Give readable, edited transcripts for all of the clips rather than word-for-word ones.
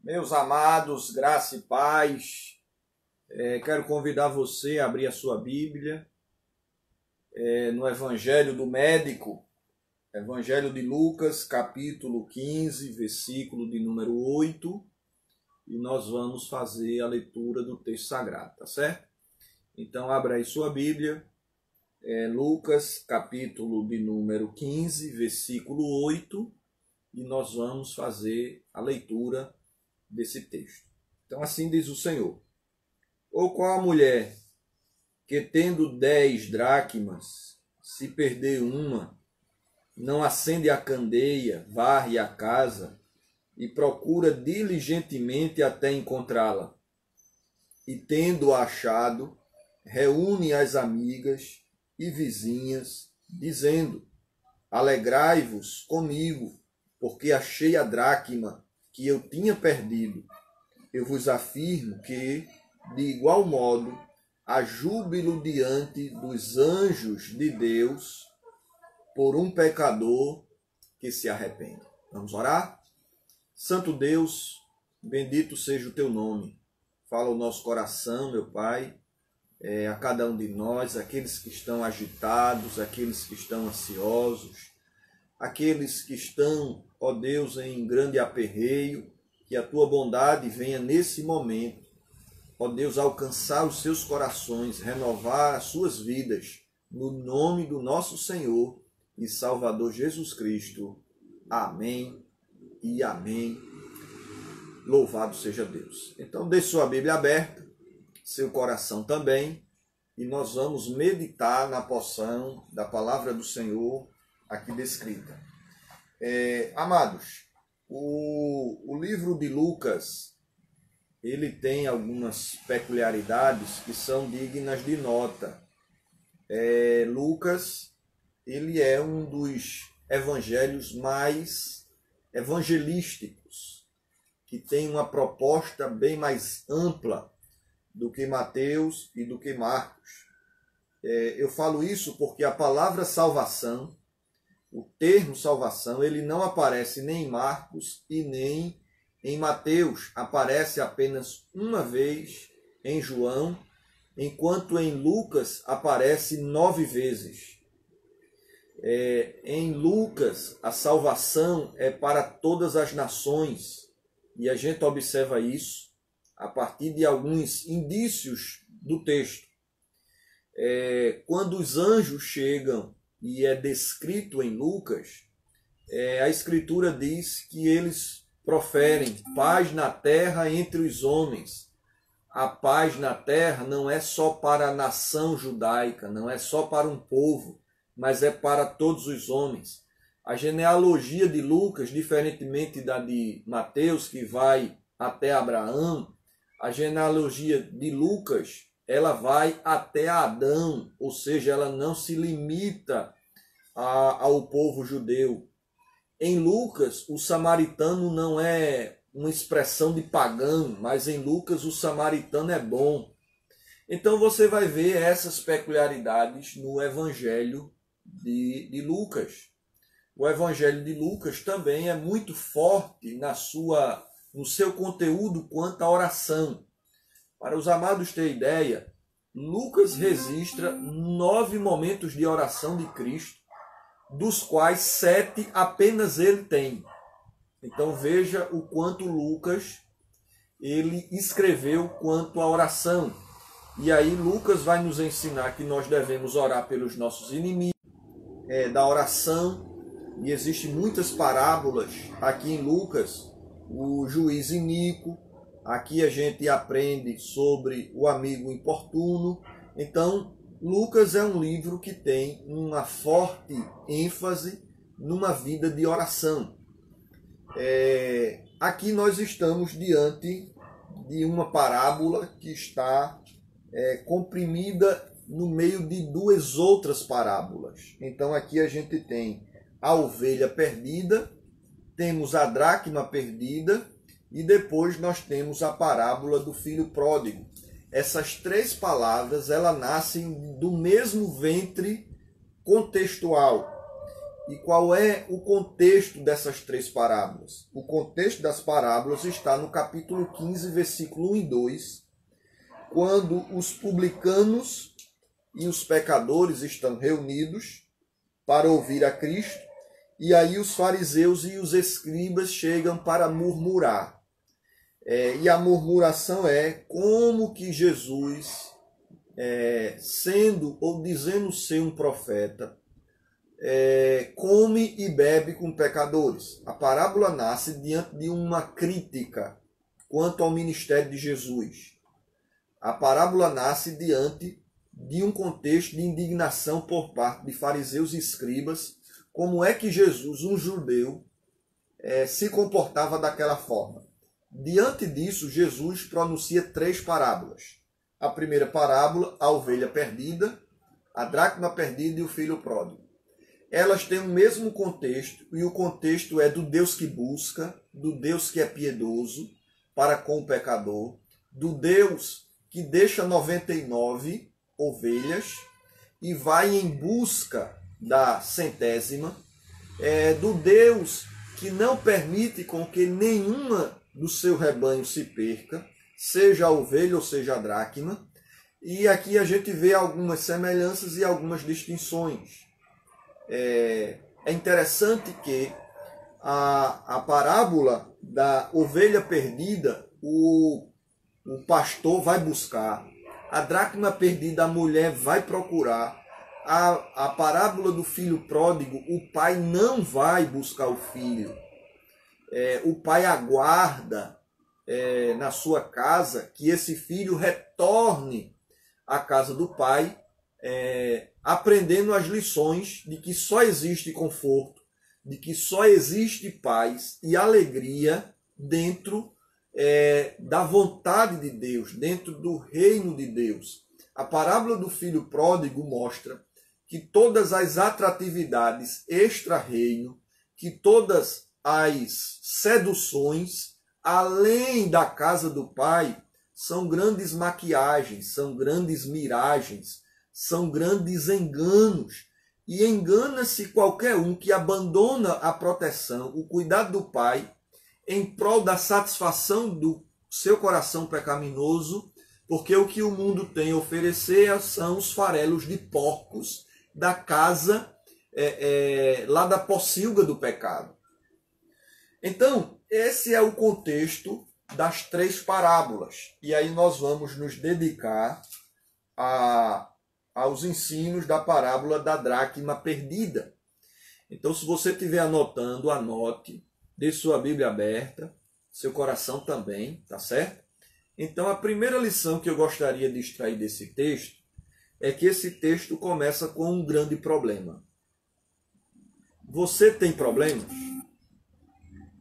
Meus amados, graça e paz, quero convidar você a abrir a sua Bíblia no Evangelho do Médico, Evangelho de Lucas, capítulo 15, versículo de número 8, e nós vamos fazer a leitura do texto sagrado, tá certo? Então, abra aí sua Bíblia, Lucas, capítulo de número 15, versículo 8, e nós vamos fazer a leitura desse texto. Então assim diz o Senhor: ou qual a mulher que tendo 10 dracmas, se perder uma, não acende a candeia, varre a casa e procura diligentemente até encontrá-la, e tendo-a achado, reúne as amigas e vizinhas, dizendo: alegrai-vos comigo, porque achei a dracma que eu tinha perdido. Eu vos afirmo que, de igual modo, há júbilo diante dos anjos de Deus por um pecador que se arrepende. Vamos orar? Santo Deus, bendito seja o teu nome. Fala o nosso coração, meu Pai, a cada um de nós, aqueles que estão agitados, aqueles que estão ansiosos, aqueles que estão, ó Deus, em grande aperreio, que a tua bondade venha nesse momento, ó Deus, alcançar os seus corações, renovar as suas vidas, no nome do nosso Senhor e Salvador Jesus Cristo. Amém e amém. Louvado seja Deus. Então, deixe sua Bíblia aberta, seu coração também, e nós vamos meditar na porção da palavra do Senhor aqui descrita. Amados, o livro de Lucas, ele tem algumas peculiaridades que são dignas de nota. Lucas, ele é um dos evangelhos mais evangelísticos, que tem uma proposta bem mais ampla do que Mateus e do que Marcos. Eu falo isso porque a palavra salvação, o termo salvação, ele não aparece nem em Marcos e nem em Mateus. Aparece apenas uma vez em João, enquanto em Lucas aparece 9 vezes. Em Lucas, a salvação é para todas as nações, e a gente observa isso a partir de alguns indícios do texto. Quando os anjos chegam, e é descrito em Lucas, a Escritura diz que eles proferem paz na terra entre os homens. A paz na terra não é só para a nação judaica, não é só para um povo, mas é para todos os homens. A genealogia de Lucas, diferentemente da de Mateus, que vai até Abraão, a genealogia de Lucas, ela vai até Adão, ou seja, ela não se limita ao povo judeu. Em Lucas, o samaritano não é uma expressão de pagão, mas em Lucas o samaritano é bom. Então você vai ver essas peculiaridades no Evangelho de Lucas. O Evangelho de Lucas também é muito forte no seu conteúdo quanto à oração. Para os amados terem ideia, Lucas registra 9 momentos de oração de Cristo, dos quais 7 apenas ele tem. Então veja o quanto Lucas ele escreveu quanto à oração. E aí Lucas vai nos ensinar que nós devemos orar pelos nossos inimigos, da oração, e existem muitas parábolas aqui em Lucas. O juiz iníquo, aqui a gente aprende sobre o amigo importuno. Então, Lucas é um livro que tem uma forte ênfase numa vida de oração. Aqui nós estamos diante de uma parábola que está comprimida no meio de 2 outras parábolas. Então aqui a gente tem a ovelha perdida, temos a dracma perdida e depois nós temos a parábola do filho pródigo. Essas 3 palavras, elas nascem do mesmo ventre contextual. E qual é o contexto dessas três parábolas? O contexto das parábolas está no capítulo 15, versículo 1 e 2, quando os publicanos e os pecadores estão reunidos para ouvir a Cristo, e aí os fariseus e os escribas chegam para murmurar. E a murmuração é como que Jesus, sendo ou dizendo ser um profeta, come e bebe com pecadores. A parábola nasce diante de uma crítica quanto ao ministério de Jesus. A parábola nasce diante de um contexto de indignação por parte de fariseus e escribas, como é que Jesus, um judeu, se comportava daquela forma. Diante disso, Jesus pronuncia três parábolas. A primeira parábola, a ovelha perdida, a dracma perdida e o filho pródigo. Elas têm o mesmo contexto, e o contexto é do Deus que busca, do Deus que é piedoso para com o pecador, do Deus que deixa 99 ovelhas e vai em busca da centésima, do Deus que não permite com que nenhuma do seu rebanho se perca, seja a ovelha ou seja a dracma. E aqui a gente vê algumas semelhanças e algumas distinções. É interessante que a parábola da ovelha perdida, o pastor vai buscar, a dracma perdida, a mulher vai procurar, a parábola do filho pródigo, o pai não vai buscar o filho, o pai aguarda na sua casa que esse filho retorne à casa do pai, aprendendo as lições de que só existe conforto, de que só existe paz e alegria dentro da vontade de Deus, dentro do reino de Deus. A parábola do filho pródigo mostra que todas as atratividades extra-reino, que todas as seduções além da casa do pai são grandes maquiagens, são grandes miragens, são grandes enganos. E engana-se qualquer um que abandona a proteção, o cuidado do pai, em prol da satisfação do seu coração pecaminoso, porque o que o mundo tem a oferecer são os farelos de porcos da casa, lá da pocilga do pecado. Então, esse é o contexto das três parábolas. E aí nós vamos nos dedicar aos ensinos da parábola da dracma perdida. Então, se você estiver anotando, anote, deixe sua Bíblia aberta, seu coração também, tá certo? Então, a primeira lição que eu gostaria de extrair desse texto é que esse texto começa com um grande problema. Você tem problemas?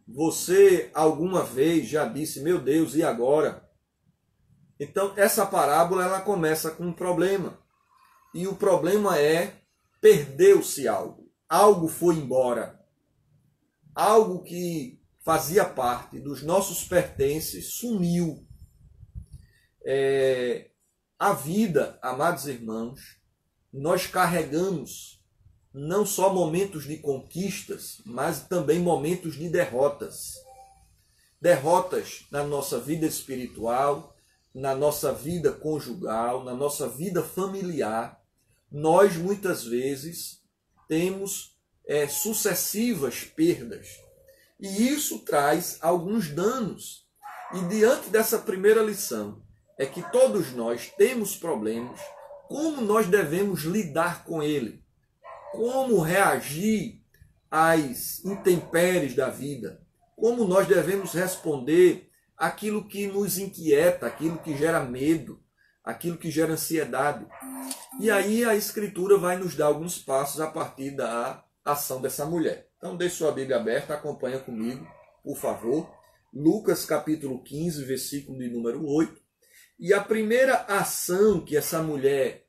Você alguma vez já disse, meu Deus, e agora? Então, essa parábola ela começa com um problema. E o problema é, perdeu-se algo. Algo foi embora. Algo que fazia parte dos nossos pertences sumiu. A vida, amados irmãos, nós carregamos não só momentos de conquistas, mas também momentos de derrotas. Derrotas na nossa vida espiritual, na nossa vida conjugal, na nossa vida familiar. Nós, muitas vezes, temos sucessivas perdas. E isso traz alguns danos. E diante dessa primeira lição, é que todos nós temos problemas, como nós devemos lidar com ele? Como reagir às intempéries da vida? Como nós devemos responder àquilo que nos inquieta, aquilo que gera medo, aquilo que gera ansiedade? E aí a Escritura vai nos dar alguns passos a partir da ação dessa mulher. Então deixe sua Bíblia aberta, acompanha comigo, por favor. Lucas capítulo 15, versículo de número 8. E a primeira ação que essa mulher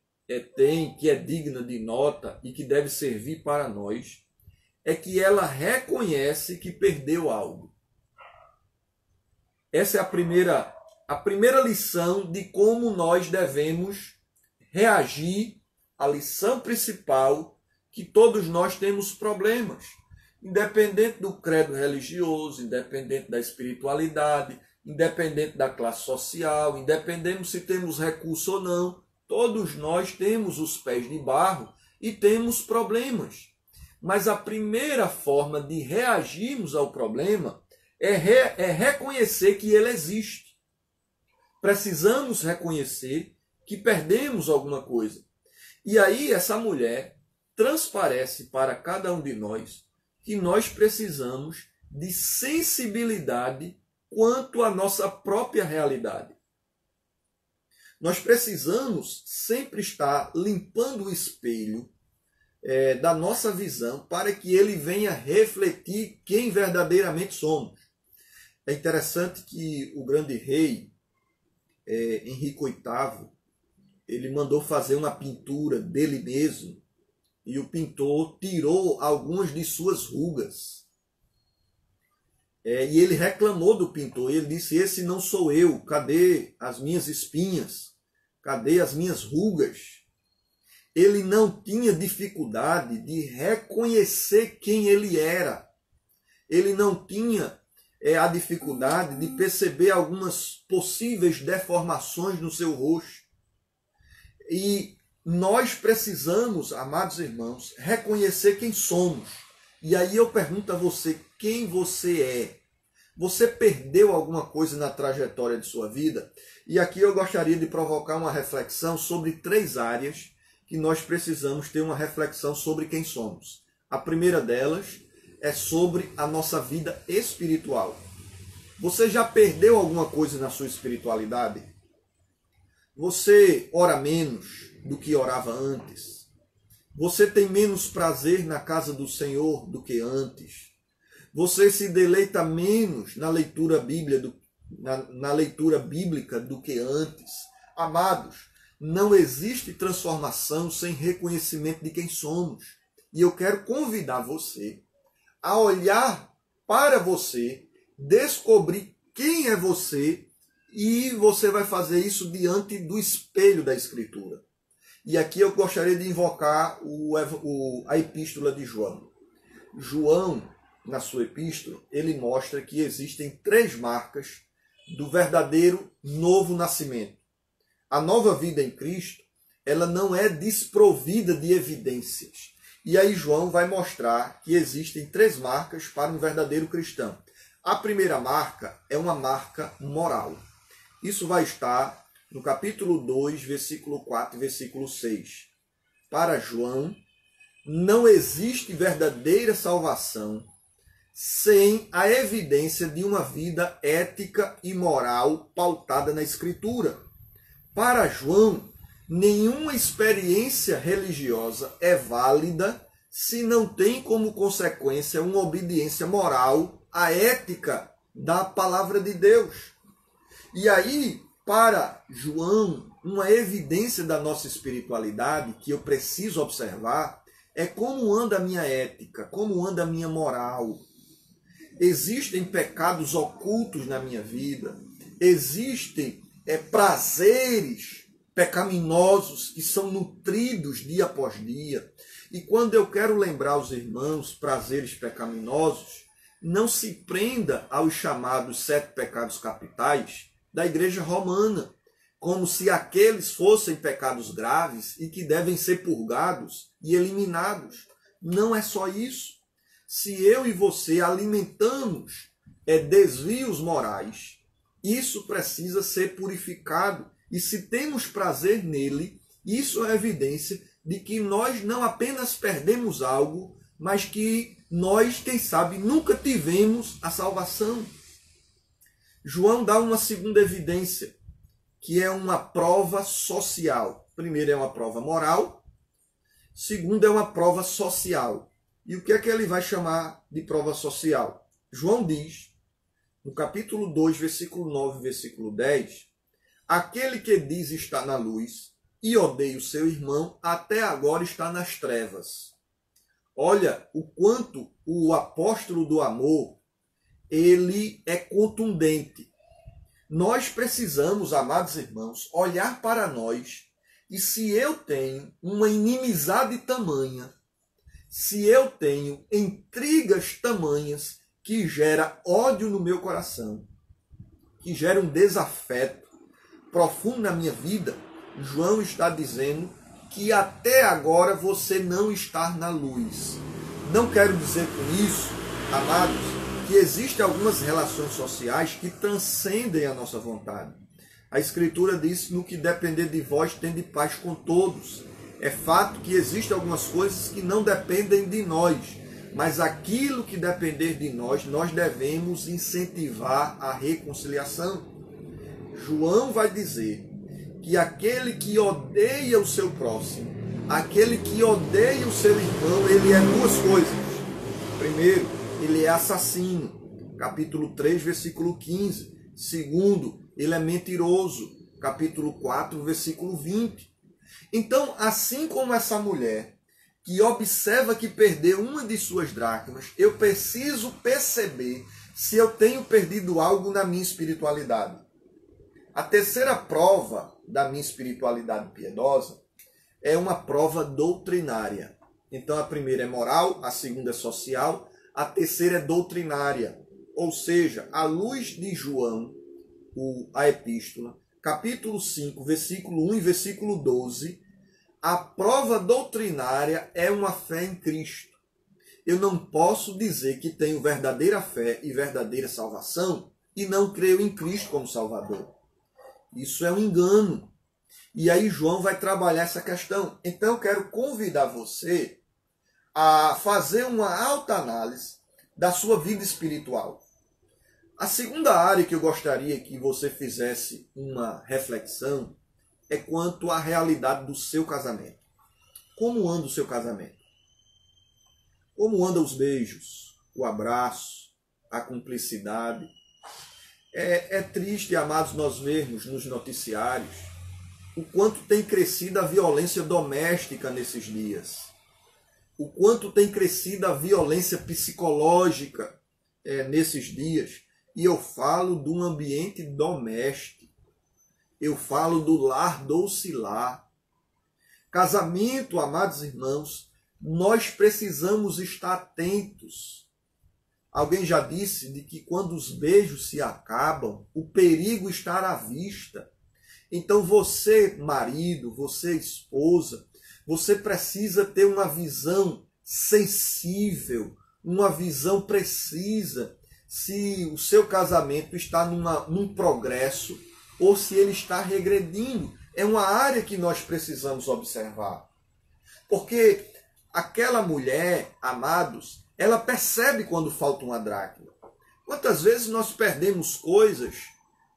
tem, que é digna de nota e que deve servir para nós, é que ela reconhece que perdeu algo. Essa é a primeira lição de como nós devemos reagir à lição principal que todos nós temos problemas, independente do credo religioso, independente da espiritualidade, independente da classe social, independente se temos recurso ou não, todos nós temos os pés de barro e temos problemas. Mas a primeira forma de reagirmos ao problema é reconhecer que ele existe. Precisamos reconhecer que perdemos alguma coisa. E aí essa mulher transparece para cada um de nós que nós precisamos de sensibilidade quanto à nossa própria realidade. Nós precisamos sempre estar limpando o espelho da nossa visão para que ele venha refletir quem verdadeiramente somos. É interessante que o grande rei Henrique VIII, ele mandou fazer uma pintura dele mesmo e o pintor tirou algumas de suas rugas. E ele reclamou do pintor, ele disse: esse não sou eu, cadê as minhas espinhas? Cadê as minhas rugas? Ele não tinha dificuldade de reconhecer quem ele era. Ele não tinha a dificuldade de perceber algumas possíveis deformações no seu rosto. E nós precisamos, amados irmãos, reconhecer quem somos. E aí eu pergunto a você, quem você é? Você perdeu alguma coisa na trajetória de sua vida? E aqui eu gostaria de provocar uma reflexão sobre 3 áreas que nós precisamos ter uma reflexão sobre quem somos. A primeira delas é sobre a nossa vida espiritual. Você já perdeu alguma coisa na sua espiritualidade? Você ora menos do que orava antes? Você tem menos prazer na casa do Senhor do que antes? Você se deleita menos na leitura bíblica do que antes? Amados, não existe transformação sem reconhecimento de quem somos. E eu quero convidar você a olhar para você, descobrir quem é você, e você vai fazer isso diante do espelho da Escritura. E aqui eu gostaria de invocar a epístola de João. João, na sua epístola, ele mostra que existem 3 marcas do verdadeiro novo nascimento. A nova vida em Cristo, ela não é desprovida de evidências. E aí João vai mostrar que existem 3 marcas para um verdadeiro cristão. A primeira marca é uma marca moral. Isso vai estar no capítulo 2, versículo 4 e versículo 6. Para João, não existe verdadeira salvação sem a evidência de uma vida ética e moral pautada na Escritura. Para João, nenhuma experiência religiosa é válida se não tem como consequência uma obediência moral à ética da palavra de Deus. E aí, para João, uma evidência da nossa espiritualidade que eu preciso observar é como anda a minha ética, como anda a minha moral. Existem pecados ocultos na minha vida, existem prazeres pecaminosos que são nutridos dia após dia. E quando eu quero lembrar aos irmãos prazeres pecaminosos, não se prenda aos chamados 7 pecados capitais da Igreja Romana, como se aqueles fossem pecados graves e que devem ser purgados e eliminados. Não é só isso. Se eu e você alimentamos desvios morais, isso precisa ser purificado. E se temos prazer nele, isso é evidência de que nós não apenas perdemos algo, mas que nós, quem sabe, nunca tivemos a salvação. João dá uma segunda evidência, que é uma prova social. Primeiro é uma prova moral, segundo é uma prova social. E o que é que ele vai chamar de prova social? João diz, no capítulo 2, versículo 9 e versículo 10, aquele que diz estar na luz e odeia o seu irmão, até agora está nas trevas. Olha o quanto o apóstolo do amor, ele é contundente. Nós precisamos, amados irmãos, olhar para nós, e se eu tenho uma inimizade tamanha se eu tenho intrigas tamanhas que gera ódio no meu coração, que gera um desafeto profundo na minha vida, João está dizendo que até agora você não está na luz. Não quero dizer com isso, amados, que existem algumas relações sociais que transcendem a nossa vontade. A Escritura diz: no que depender de vós, tende paz com todos. É fato que existem algumas coisas que não dependem de nós, mas aquilo que depender de nós, nós devemos incentivar a reconciliação. João vai dizer que aquele que odeia o seu próximo, aquele que odeia o seu irmão, ele é duas coisas. Primeiro, ele é assassino, capítulo 3, versículo 15. Segundo, ele é mentiroso, capítulo 4, versículo 20. Então, assim como essa mulher que observa que perdeu uma de suas dracmas, eu preciso perceber se eu tenho perdido algo na minha espiritualidade. A terceira prova da minha espiritualidade piedosa é uma prova doutrinária. Então, a primeira é moral, a segunda é social, a terceira é doutrinária. Ou seja, à luz de João, a epístola, capítulo 5, versículo 1 e versículo 12, a prova doutrinária é uma fé em Cristo. Eu não posso dizer que tenho verdadeira fé e verdadeira salvação e não creio em Cristo como Salvador. Isso é um engano. E aí João vai trabalhar essa questão. Então eu quero convidar você a fazer uma autoanálise da sua vida espiritual. A segunda área que eu gostaria que você fizesse uma reflexão é quanto à realidade do seu casamento. Como anda o seu casamento? Como andam os beijos, o abraço, a cumplicidade? É triste, amados, nós vermos nos noticiários o quanto tem crescido a violência doméstica nesses dias. O quanto tem crescido a violência psicológica nesses dias. E eu falo de um ambiente doméstico. Eu falo do lar docilar. Casamento, amados irmãos, nós precisamos estar atentos. Alguém já disse de que quando os beijos se acabam, o perigo está à vista. Então você, marido, você, esposa, você precisa ter uma visão sensível, uma visão precisa, se o seu casamento está num progresso ou se ele está regredindo. É uma área que nós precisamos observar. Porque aquela mulher, amados, ela percebe quando falta uma dracma. Quantas vezes nós perdemos coisas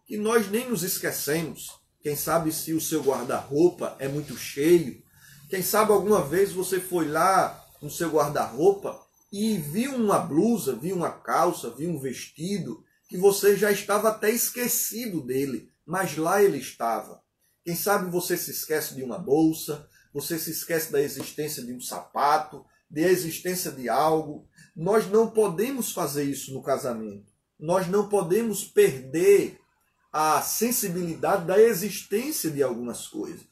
que nós nem nos esquecemos? Quem sabe se o seu guarda-roupa é muito cheio. Quem sabe alguma vez você foi lá no seu guarda-roupa e viu uma blusa, viu uma calça, viu um vestido, que você já estava até esquecido dele, mas lá ele estava. Quem sabe você se esquece de uma bolsa, você se esquece da existência de um sapato, da existência de algo. Nós não podemos fazer isso no casamento. Nós não podemos perder a sensibilidade da existência de algumas coisas.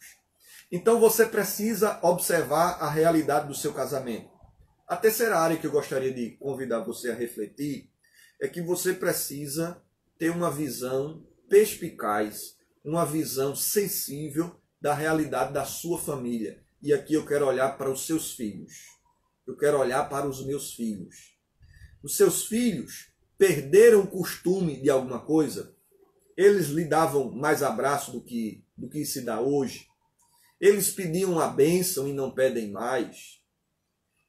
Então você precisa observar a realidade do seu casamento. A terceira área que eu gostaria de convidar você a refletir é que você precisa ter uma visão perspicaz, uma visão sensível da realidade da sua família. E aqui eu quero olhar para os seus filhos. Eu quero olhar para os meus filhos. Os seus filhos perderam o costume de alguma coisa? Eles lhe davam mais abraço do que se dá hoje? Eles pediam a bênção e não pedem mais?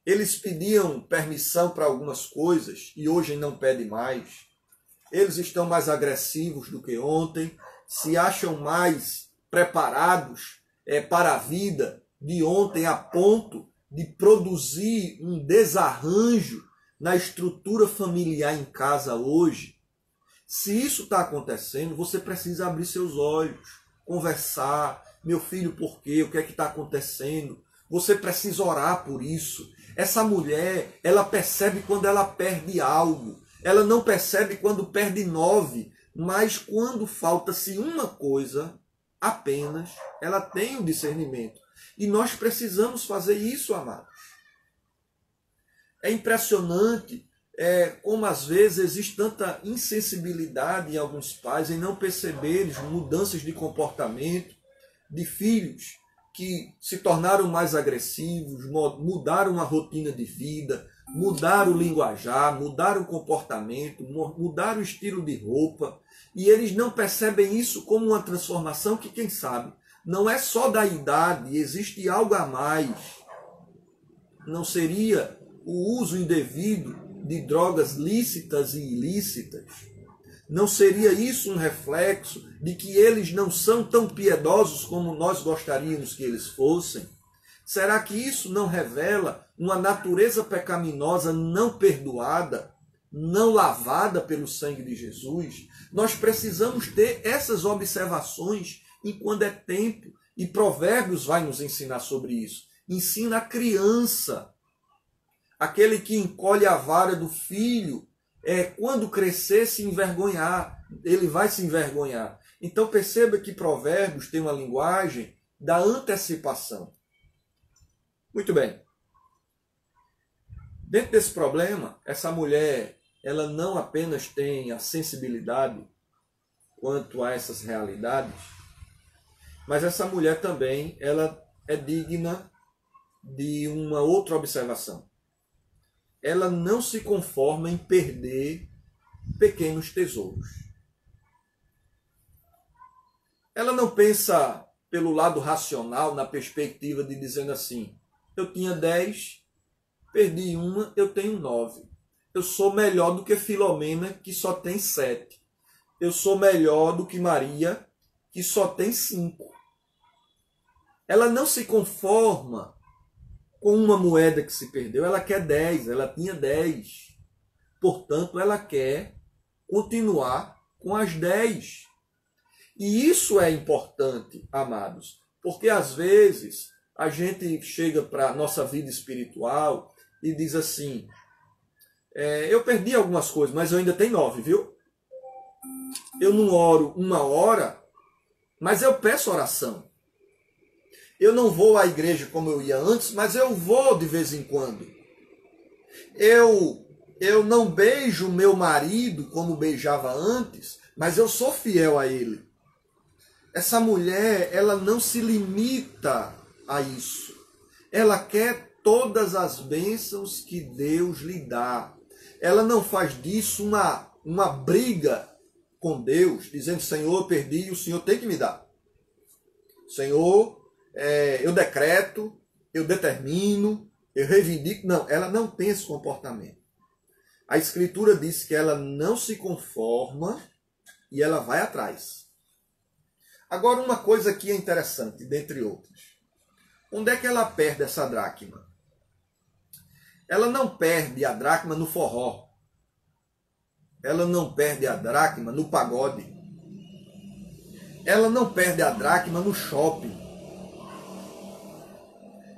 Eles pediam permissão para algumas coisas e hoje não pedem mais? Eles estão mais agressivos do que ontem? Se acham mais preparados para a vida de ontem a ponto de produzir um desarranjo na estrutura familiar em casa hoje? Se isso está acontecendo, você precisa abrir seus olhos, conversar. Meu filho, por quê? O que é que está acontecendo? Você precisa orar por isso. Essa mulher, ela percebe quando ela perde algo. Ela não percebe quando perde 9, mas quando falta-se uma coisa apenas, ela tem o discernimento. E nós precisamos fazer isso, amados. É impressionante como às vezes existe tanta insensibilidade em alguns pais em não perceberem mudanças de comportamento de filhos que se tornaram mais agressivos, mudaram a rotina de vida, mudaram o linguajar, mudaram o comportamento, mudaram o estilo de roupa, e eles não percebem isso como uma transformação que, quem sabe, não é só da idade, existe algo a mais. Não seria o uso indevido de drogas lícitas e ilícitas? Não seria isso um reflexo de que eles não são tão piedosos como nós gostaríamos que eles fossem? Será que isso não revela uma natureza pecaminosa não perdoada, não lavada pelo sangue de Jesus? Nós precisamos ter essas observações enquanto é tempo, e Provérbios vai nos ensinar sobre isso. Ensina a criança, aquele que encolhe a vara do filho, quando crescer se envergonhar, ele vai se envergonhar. Então perceba que Provérbios tem uma linguagem da antecipação. Muito bem. Dentro desse problema, essa mulher, ela não apenas tem a sensibilidade quanto a essas realidades, mas essa mulher também, ela é digna de uma outra observação. Ela não se conforma em perder pequenos tesouros. Ela não pensa pelo lado racional, na perspectiva de dizendo assim, eu tinha 10, perdi uma, eu tenho 9. Eu sou melhor do que Filomena, que só tem 7. Eu sou melhor do que Maria, que só tem 5. Ela não se conforma com uma moeda que se perdeu, ela quer 10, ela tinha 10. Portanto, ela quer continuar com as 10. E isso é importante, amados, porque às vezes a gente chega para a nossa vida espiritual e diz assim, eu perdi algumas coisas, mas eu ainda tenho 9, viu? Eu não oro 1 hora, mas eu peço oração. Eu não vou à igreja como eu ia antes, mas eu vou de vez em quando. Eu não beijo meu marido como beijava antes, mas eu sou fiel a ele. Essa mulher, ela não se limita a isso. Ela quer todas as bênçãos que Deus lhe dá. Ela não faz disso uma briga com Deus, dizendo, Senhor, eu perdi e o Senhor tem que me dar. Senhor, eu decreto, eu determino, eu reivindico. Não, ela não tem esse comportamento. A Escritura diz que ela não se conforma e ela vai atrás. Agora, uma coisa aqui é interessante, dentre outras. Onde é que ela perde essa dracma? Ela não perde a dracma no forró. Ela não perde a dracma no pagode. Ela não perde a dracma no shopping.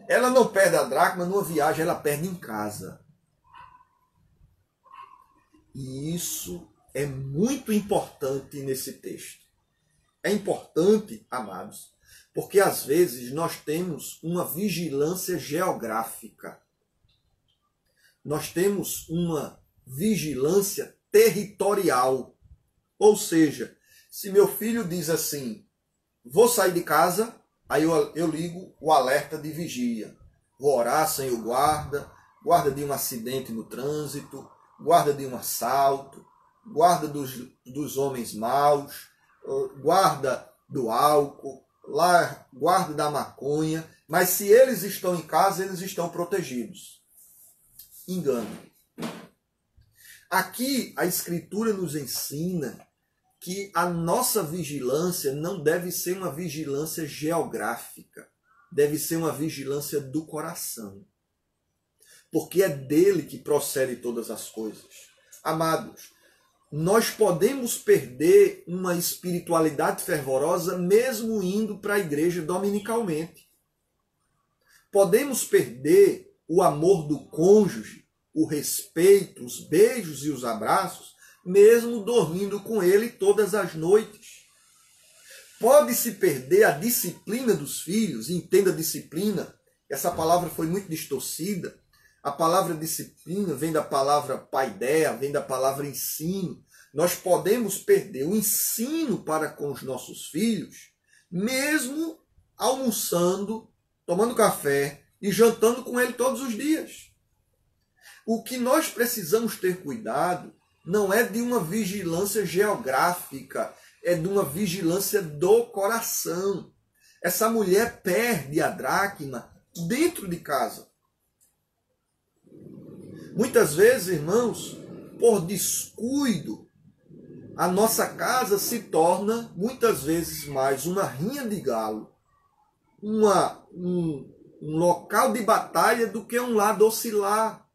Ela não perde a dracma numa viagem, ela perde em casa. E isso é muito importante nesse texto. É importante, amados, porque às vezes nós temos uma vigilância geográfica. Nós temos uma vigilância territorial. Ou seja, se meu filho diz assim, vou sair de casa, aí eu ligo o alerta de vigia. Vou orar, Senhor, guarda de um acidente no trânsito, guarda de um assalto, guarda dos homens maus, guarda do álcool, guarda da maconha. Mas se eles estão em casa, eles estão protegidos. Engano. Aqui a Escritura nos ensina que a nossa vigilância não deve ser uma vigilância geográfica, deve ser uma vigilância do coração. Porque é dele que procede todas as coisas. Amados, nós podemos perder uma espiritualidade fervorosa mesmo indo para a igreja dominicalmente. Podemos perder o amor do cônjuge, o respeito, os beijos e os abraços, mesmo dormindo com ele todas as noites. Pode-se perder a disciplina dos filhos, entenda disciplina, essa palavra foi muito distorcida, A palavra disciplina vem da palavra paideia, vem da palavra ensino. Nós podemos perder o ensino para com os nossos filhos, mesmo almoçando, tomando café e jantando com ele todos os dias. O que nós precisamos ter cuidado não é de uma vigilância geográfica, é de uma vigilância do coração. Essa mulher perde a dracma dentro de casa. Muitas vezes, irmãos, por descuido, a nossa casa se torna, muitas vezes mais, uma rinha de galo, um local de batalha do que um lar docilar.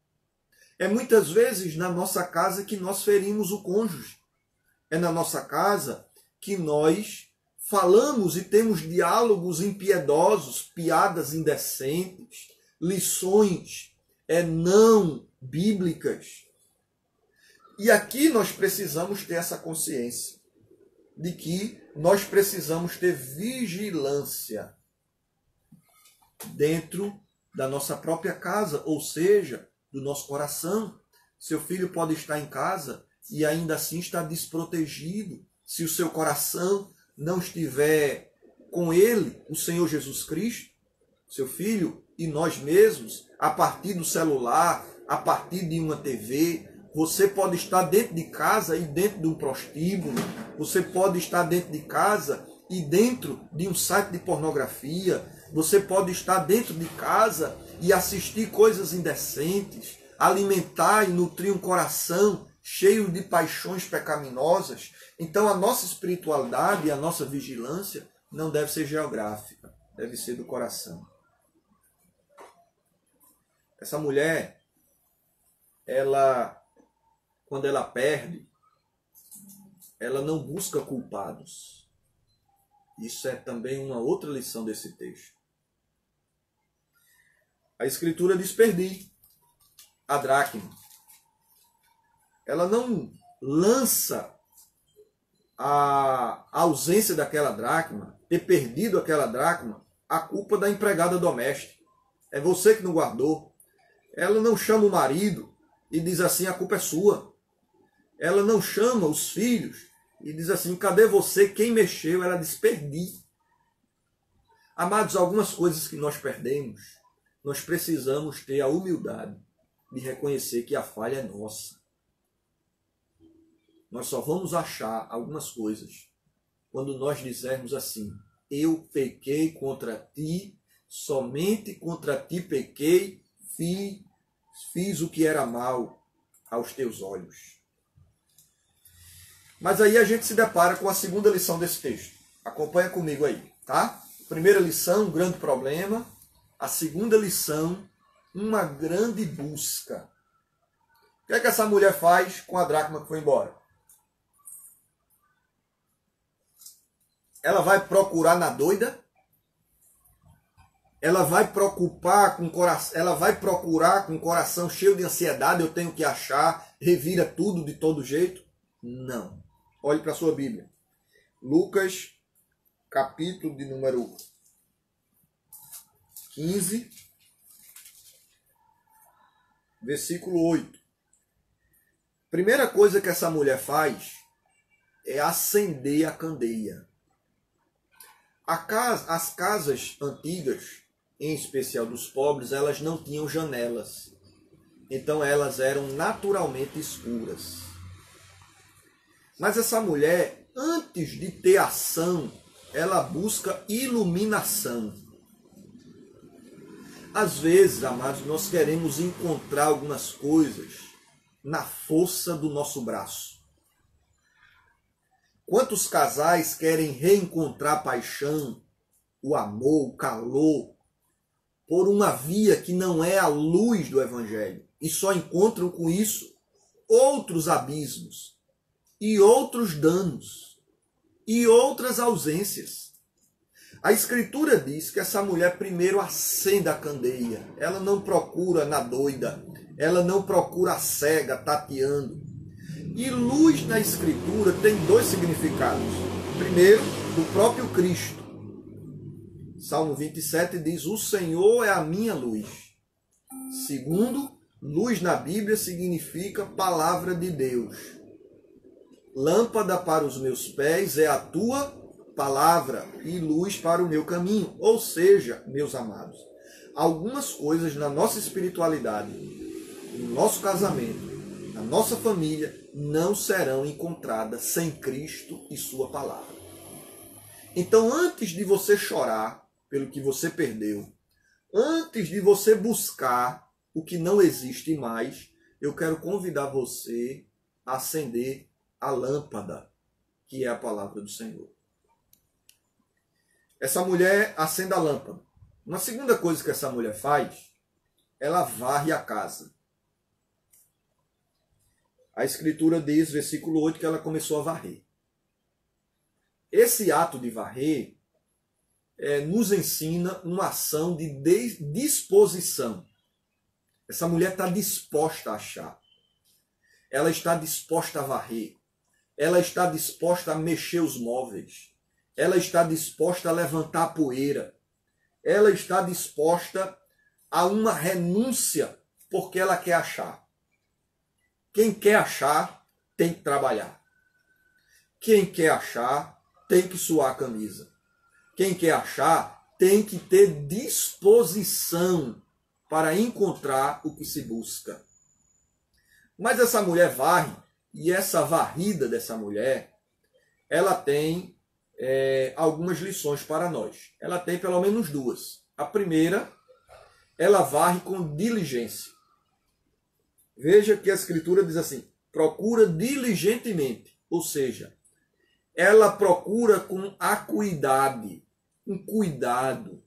É muitas vezes na nossa casa que nós ferimos o cônjuge. É na nossa casa que nós falamos e temos diálogos impiedosos, piadas indecentes, lições não bíblicas. E aqui nós precisamos ter essa consciência de que nós precisamos ter vigilância dentro da nossa própria casa, ou seja, do nosso coração. Seu filho pode estar em casa e ainda assim estar desprotegido se o seu coração não estiver com ele, o Senhor Jesus Cristo, seu filho e nós mesmos, a partir do celular, a partir de uma TV. Você pode estar dentro de casa e dentro de um prostíbulo. Você pode estar dentro de casa e dentro de um site de pornografia. Você pode estar dentro de casa e assistir coisas indecentes, alimentar e nutrir um coração cheio de paixões pecaminosas. Então a nossa espiritualidade e a nossa vigilância não deve ser geográfica, deve ser do coração. Essa mulher, quando ela perde, ela não busca culpados. Isso é também uma outra lição desse texto. A Escritura diz: perdi a dracma. Ela não lança a ausência daquela dracma, ter perdido aquela dracma, a culpa da empregada doméstica. É você que não guardou. Ela não chama o marido e diz assim: a culpa é sua. Ela não chama os filhos e diz assim: cadê você? Quem mexeu? Ela diz: perdi. Amados, algumas coisas que nós perdemos, nós precisamos ter a humildade de reconhecer que a falha é nossa. Nós só vamos achar algumas coisas quando nós dissermos assim: eu pequei contra ti, somente contra ti pequei, fiz o que era mal aos teus olhos. Mas aí a gente se depara com a segunda lição desse texto. Acompanha comigo aí, tá? Primeira lição, um grande problema. A segunda lição, uma grande busca. O que é que essa mulher faz com a dracma que foi embora? Ela vai procurar na doida? Ela vai procurar com o coração cheio de ansiedade, eu tenho que achar, revira tudo de todo jeito? Não. Olhe para a sua Bíblia. Lucas, capítulo de número 15, versículo 8. Primeira coisa que essa mulher faz é acender a candeia. As casas antigas, em especial dos pobres, elas não tinham janelas. Então elas eram naturalmente escuras. Mas essa mulher, antes de ter ação, ela busca iluminação. Às vezes, amados, nós queremos encontrar algumas coisas na força do nosso braço. Quantos casais querem reencontrar a paixão, o amor, o calor, por uma via que não é a luz do Evangelho, e só encontram com isso outros abismos, e outros danos, e outras ausências. A Escritura diz que essa mulher primeiro acende a candeia. Ela não procura na doida, ela não procura a cega, tateando. E luz na Escritura tem dois significados. Primeiro, do próprio Cristo. Salmo 27 diz: o Senhor é a minha luz. Segundo, Luz na Bíblia significa palavra de Deus. Lâmpada para os meus pés é a tua palavra e luz para o meu caminho. Ou seja, meus amados, algumas coisas na nossa espiritualidade, no nosso casamento, na nossa família, não serão encontradas sem Cristo e sua palavra. Então, antes de você chorar pelo que você perdeu, antes de você buscar o que não existe mais, eu quero convidar você a acender a lâmpada, que é a palavra do Senhor. Essa mulher acende a lâmpada. Uma segunda coisa que essa mulher faz, ela varre a casa. A Escritura diz, versículo 8, que ela começou a varrer. Esse ato de varrer nos ensina uma ação de disposição. Essa mulher está disposta a achar. Ela está disposta a varrer. Ela está disposta a mexer os móveis. Ela está disposta a levantar a poeira. Ela está disposta a uma renúncia porque ela quer achar. Quem quer achar tem que trabalhar. Quem quer achar tem que suar a camisa. Quem quer achar tem que ter disposição para encontrar o que se busca. Mas essa mulher varre, e essa varrida dessa mulher, ela tem algumas lições para nós. Ela tem pelo menos duas. A primeira, ela varre com diligência. Veja que a Escritura diz assim, procura diligentemente, ou seja, ela procura com acuidade, com cuidado,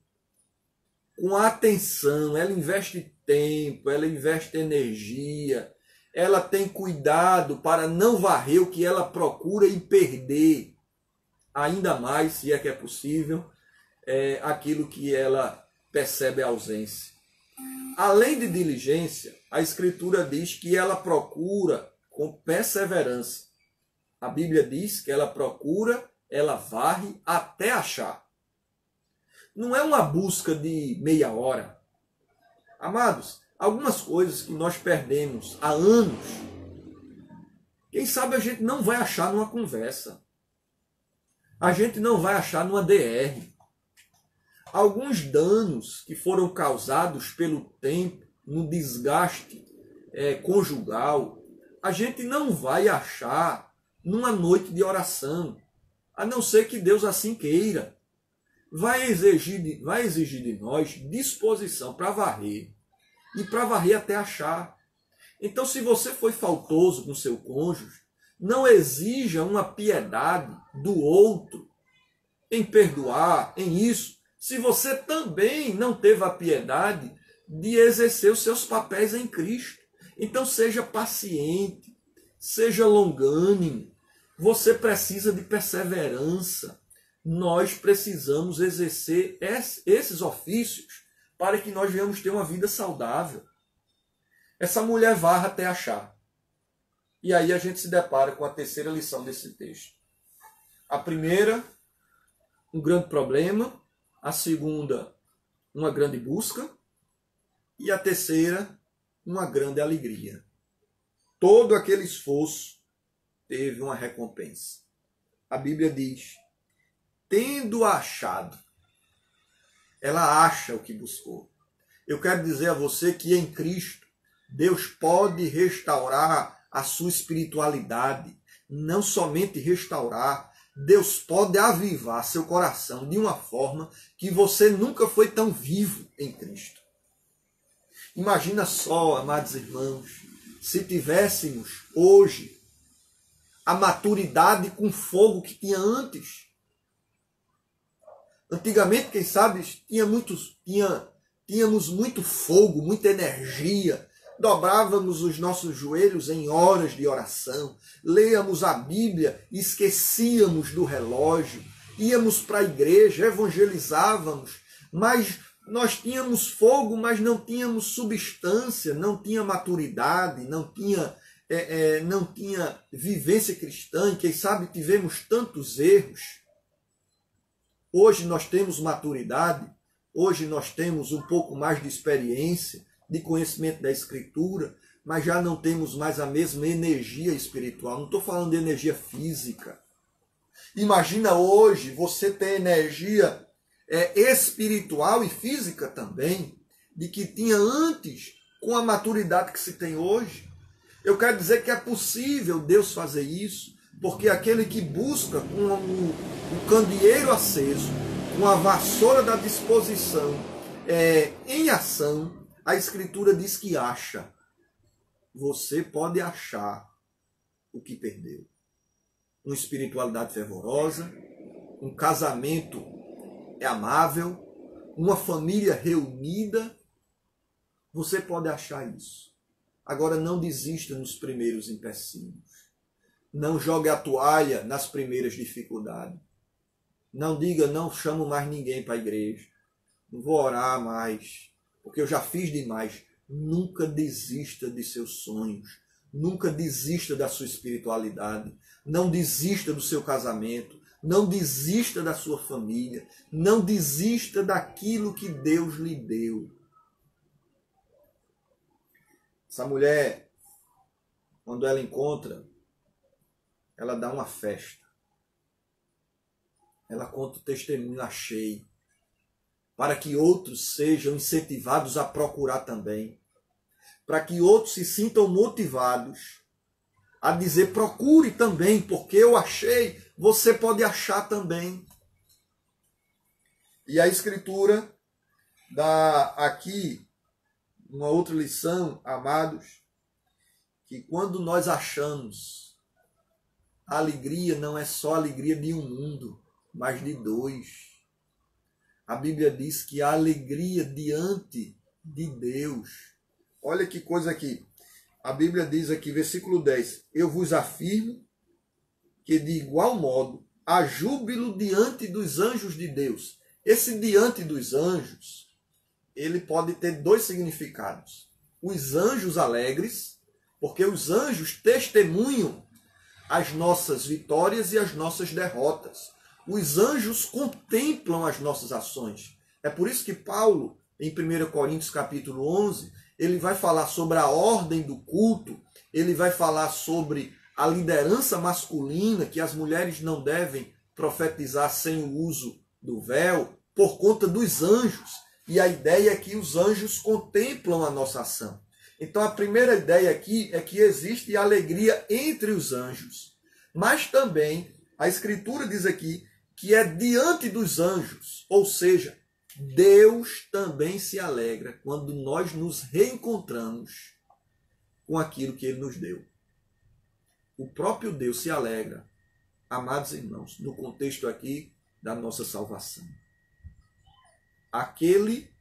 com atenção, ela investe tempo, ela investe energia, ela tem cuidado para não varrer o que ela procura e perder, ainda mais, se é que é possível, aquilo que ela percebe a ausência. Além de diligência, a Escritura diz que ela procura com perseverança. A Bíblia diz que ela procura, ela varre até achar. Não é uma busca de meia hora. Amados, algumas coisas que nós perdemos há anos, quem sabe a gente não vai achar numa conversa. A gente não vai achar numa DR. Alguns danos que foram causados pelo tempo, no desgaste conjugal, a gente não vai achar numa noite de oração, a não ser que Deus assim queira. Vai exigir de nós disposição para varrer, e para varrer até achar. Então, se você foi faltoso com seu cônjuge, não exija uma piedade do outro em perdoar, em isso, se você também não teve a piedade de exercer os seus papéis em Cristo. Então, seja paciente, seja longânimo, você precisa de perseverança. Nós precisamos exercer esses ofícios para que nós venhamos ter uma vida saudável. Essa mulher varra até achar. E aí a gente se depara com a terceira lição desse texto. A primeira, um grande problema. A segunda, uma grande busca. E a terceira, uma grande alegria. Todo aquele esforço teve uma recompensa. A Bíblia diz, tendo achado, ela acha o que buscou. Eu quero dizer a você que em Cristo, Deus pode restaurar a sua espiritualidade. Não somente restaurar, Deus pode avivar seu coração de uma forma que você nunca foi tão vivo em Cristo. Imagina só, amados irmãos, se tivéssemos hoje a maturidade com fogo que tinha antes. Antigamente, quem sabe, tínhamos muito fogo, muita energia, dobrávamos os nossos joelhos em horas de oração, leíamos a Bíblia, esquecíamos do relógio, íamos para a igreja, evangelizávamos, mas nós tínhamos fogo, mas não tínhamos substância, não tinha maturidade, não tinha vivência cristã, quem sabe tivemos tantos erros. Hoje nós temos maturidade, hoje nós temos um pouco mais de experiência, de conhecimento da Escritura, mas já não temos mais a mesma energia espiritual. Não estou falando de energia física. Imagina hoje você ter energia espiritual e física também, de que tinha antes, com a maturidade que se tem hoje. Eu quero dizer que é possível Deus fazer isso, porque aquele que busca com o candeeiro aceso, com a vassoura da disposição, em ação, a Escritura diz que acha. Você pode achar o que perdeu. Uma espiritualidade fervorosa, um casamento amável, uma família reunida, você pode achar isso. Agora não desista nos primeiros empecilhos. Não jogue a toalha nas primeiras dificuldades. Não diga, não chamo mais ninguém para a igreja. Não vou orar mais, porque eu já fiz demais. Nunca desista de seus sonhos. Nunca desista da sua espiritualidade. Não desista do seu casamento. Não desista da sua família. Não desista daquilo que Deus lhe deu. Essa mulher, quando ela encontra, ela dá uma festa. Ela conta o testemunho a cheio, para que outros sejam incentivados a procurar também. Para que outros se sintam motivados a dizer, procure também, porque eu achei, você pode achar também. E a Escritura dá aqui uma outra lição, amados, que quando nós achamos, a alegria não é só a alegria de um mundo, mas de dois. A Bíblia diz que a alegria diante de Deus. Olha que coisa aqui. A Bíblia diz aqui, versículo 10, eu vos afirmo que de igual modo há júbilo diante dos anjos de Deus. Esse diante dos anjos, ele pode ter dois significados. Os anjos alegres, porque os anjos testemunham as nossas vitórias e as nossas derrotas. Os anjos contemplam as nossas ações. É por isso que Paulo, em 1 Coríntios capítulo 11, ele vai falar sobre a ordem do culto, ele vai falar sobre a liderança masculina, que as mulheres não devem profetizar sem o uso do véu, por conta dos anjos. E a ideia é que os anjos contemplam a nossa ação. Então a primeira ideia aqui é que existe alegria entre os anjos. Mas também a Escritura diz aqui que é diante dos anjos. Ou seja, Deus também se alegra quando nós nos reencontramos com aquilo que Ele nos deu. O próprio Deus se alegra, amados irmãos, no contexto aqui da nossa salvação. Aquele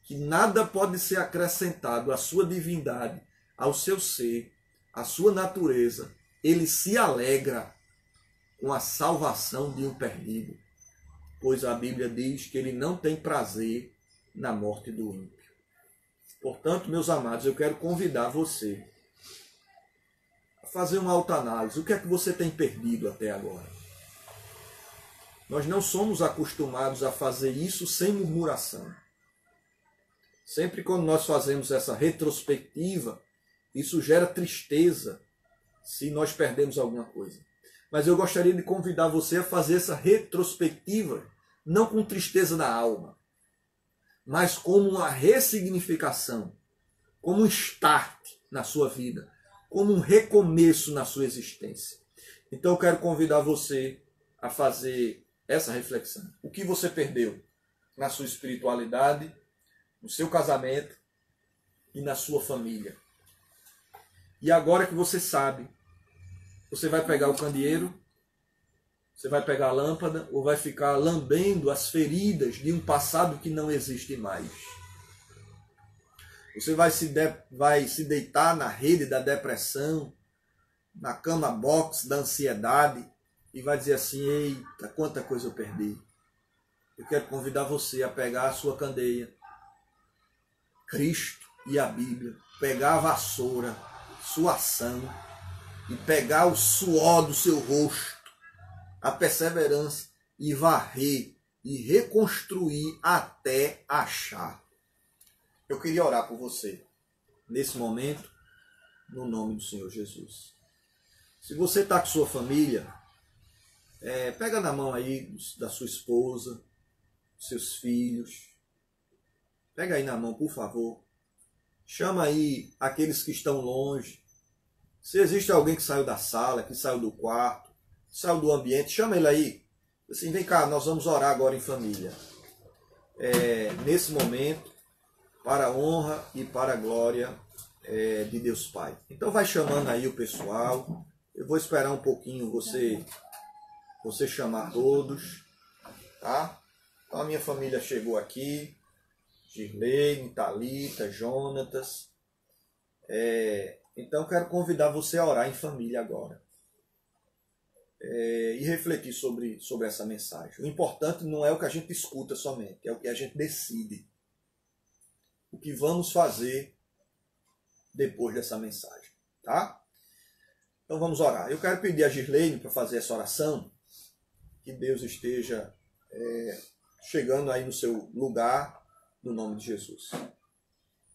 que nada pode ser acrescentado à sua divindade, ao seu ser, à sua natureza, ele se alegra com a salvação de um perdido, pois a Bíblia diz que ele não tem prazer na morte do ímpio. Portanto, meus amados, eu quero convidar você a fazer uma autoanálise. O que é que você tem perdido até agora? Nós não somos acostumados a fazer isso sem murmuração. Sempre quando nós fazemos essa retrospectiva, isso gera tristeza se nós perdemos alguma coisa. Mas eu gostaria de convidar você a fazer essa retrospectiva, não com tristeza na alma, mas como uma ressignificação, como um start na sua vida, como um recomeço na sua existência. Então eu quero convidar você a fazer essa reflexão. O que você perdeu na sua espiritualidade, no seu casamento e na sua família? E agora que você sabe, você vai pegar o candeeiro, você vai pegar a lâmpada ou vai ficar lambendo as feridas de um passado que não existe mais? Você vai se deitar na rede da depressão, na cama box da ansiedade e vai dizer assim, eita, quanta coisa eu perdi. Eu quero convidar você a pegar a sua candeia, Cristo e a Bíblia, pegar a vassoura, sua ação, e pegar o suor do seu rosto, a perseverança, e varrer e reconstruir até achar. Eu queria orar por você. nesse momento, no nome do Senhor Jesus. Se você está com sua família, pega na mão aí da sua esposa, dos seus filhos. Pega aí na mão, por favor. Chama aí aqueles que estão longe. Se existe alguém que saiu da sala, que saiu do quarto, que saiu do ambiente, chama ele aí. Assim, vem cá, nós vamos orar agora em família. Nesse momento, para a honra e para a glória de Deus Pai. Então vai chamando aí o pessoal. Eu vou esperar um pouquinho você chamar todos, tá? Então a minha família chegou aqui. Girlene, Thalita, Jonatas. Então quero convidar você a orar em família agora. E refletir sobre essa mensagem. O importante não é o que a gente escuta somente, é o que a gente decide. O que vamos fazer depois dessa mensagem, tá? Então vamos orar. Eu quero pedir a Girlene para fazer essa oração, que Deus esteja chegando aí no seu lugar, no nome de Jesus.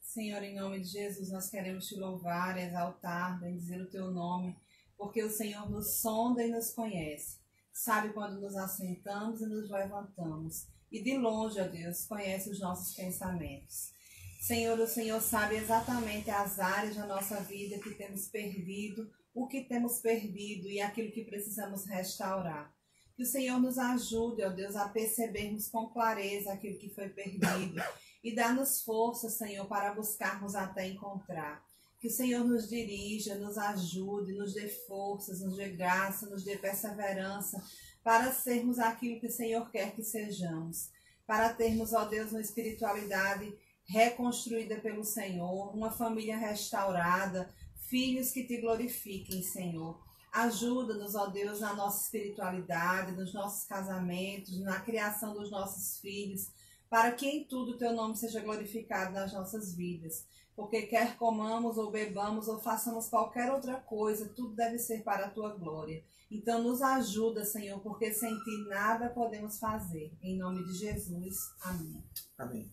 Senhor, em nome de Jesus, nós queremos te louvar, exaltar, bendizer o teu nome, porque o Senhor nos sonda e nos conhece. Sabe quando nos assentamos e nos levantamos. E de longe, ó Deus, conhece os nossos pensamentos. Senhor, o Senhor sabe exatamente as áreas da nossa vida que temos perdido, o que temos perdido e aquilo que precisamos restaurar. Que o Senhor nos ajude, ó Deus, a percebermos com clareza aquilo que foi perdido e dá-nos força, Senhor, para buscarmos até encontrar. Que o Senhor nos dirija, nos ajude, nos dê forças, nos dê graça, nos dê perseverança para sermos aquilo que o Senhor quer que sejamos. Para termos, ó Deus, uma espiritualidade reconstruída pelo Senhor, uma família restaurada, filhos que te glorifiquem, Senhor. Ajuda-nos, ó Deus, na nossa espiritualidade, nos nossos casamentos, na criação dos nossos filhos, para que em tudo o teu nome seja glorificado nas nossas vidas. Porque quer comamos ou bebamos ou façamos qualquer outra coisa, tudo deve ser para a tua glória. Então nos ajuda, Senhor, porque sem ti nada podemos fazer. Em nome de Jesus. Amém. Amém.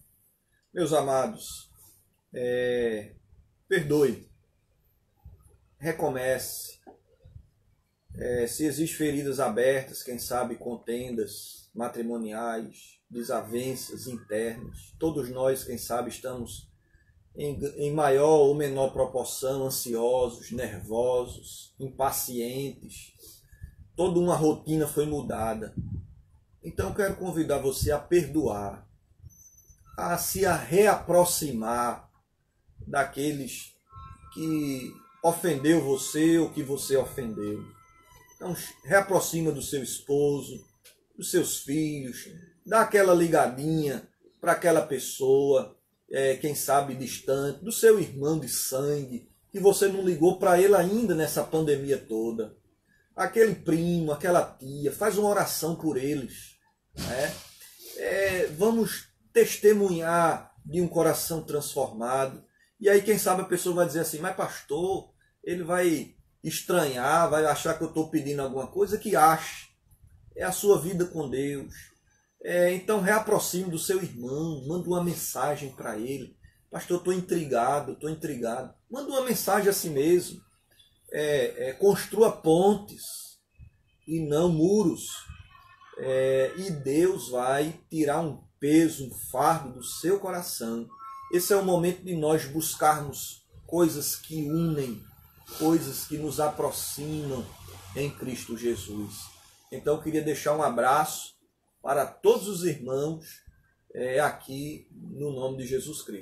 Meus amados, perdoe, recomece. Se existem feridas abertas, quem sabe contendas matrimoniais, desavenças internas, todos nós, quem sabe, estamos em maior ou menor proporção ansiosos, nervosos, impacientes. Toda uma rotina foi mudada. Então eu quero convidar você a perdoar, a se reaproximar daqueles que ofendeu você ou que você ofendeu. Então, reaproxima do seu esposo, dos seus filhos, dá aquela ligadinha para aquela pessoa, quem sabe distante, do seu irmão de sangue, que você não ligou para ele ainda nessa pandemia toda. Aquele primo, aquela tia, faz uma oração por eles. Né? Vamos testemunhar de um coração transformado. E aí, quem sabe, a pessoa vai dizer assim, mas pastor, ele vai estranhar, vai achar que eu estou pedindo alguma coisa, que ache. É a sua vida com Deus. Então reaproxime do seu irmão, manda uma mensagem para ele. Pastor, eu estou intrigado. Manda uma mensagem a si mesmo. Construa pontes e não muros. E Deus vai tirar um peso, um fardo do seu coração. Esse é o momento de nós buscarmos coisas que unem, coisas que nos aproximam em Cristo Jesus. Então eu queria deixar um abraço para todos os irmãos aqui no nome de Jesus Cristo.